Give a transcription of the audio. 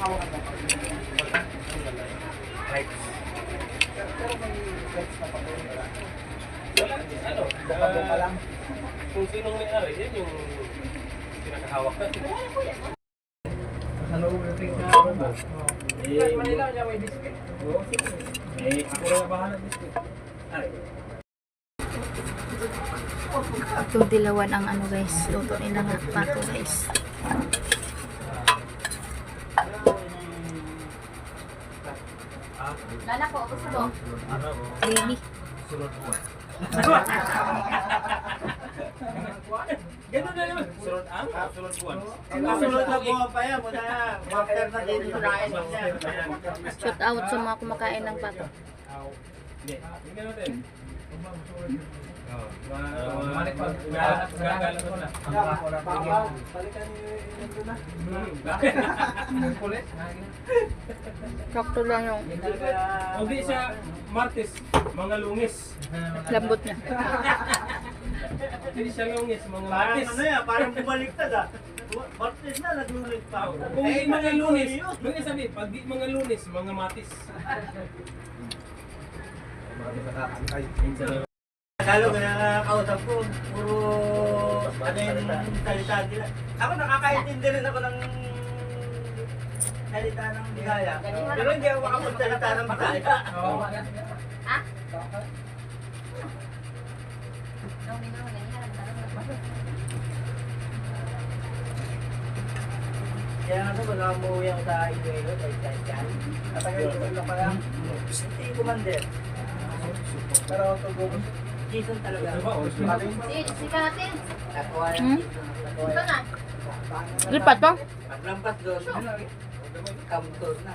hawakan mo. Right. Pero may rights na pa doon. Ano? Kapag ka lang. Kung sinong may-ari, yan yung pinakahawak natin. Sa loob yung ring na ako ba? Manila niya may biscuit. Oo, sige. Ako rin bahala biscuit. Ay. Ito dilawan ang ano guys. Luto nila nga pato guys. Lala ko, gusto mo? Baby. Sunod po. Ganun na naman. Sunod ang? Sunod buwan. Sunod na buwan pa yan. Muna after na din yung kain mo niya. Shout out sa mga kumakain ng pato. Hindi. Tingnan natin. Gagala ko na. Balikan yung doon na. Sakto lang yung Hindi siya Martes, mga Lungis. lambot niya. Hindi siya Lungis, mga Parang Martes. ano yan, parang bumaliktad ah. Martes na, naglulit pa ako. Kung di mga Lunes, mga sabi, pag di mga Lunes, mga Matis. Lalo ko nakakausap ko, puro ano yung salita nila. Ako nakakaintindi rin ako ng salita ng Bigaya. Pero hindi ako makapagsalita ng Bigaya. Ha? Naumin na, ganyan. Kaya ano ba nakamuwi ako sa Iloilo, kahit yan. Katagal ko lang pala. Hindi commander. Pero tugo Jason talaga. Si natin. Hmm? Ito na. Lipat pa? Paglampas doon, kamtos na.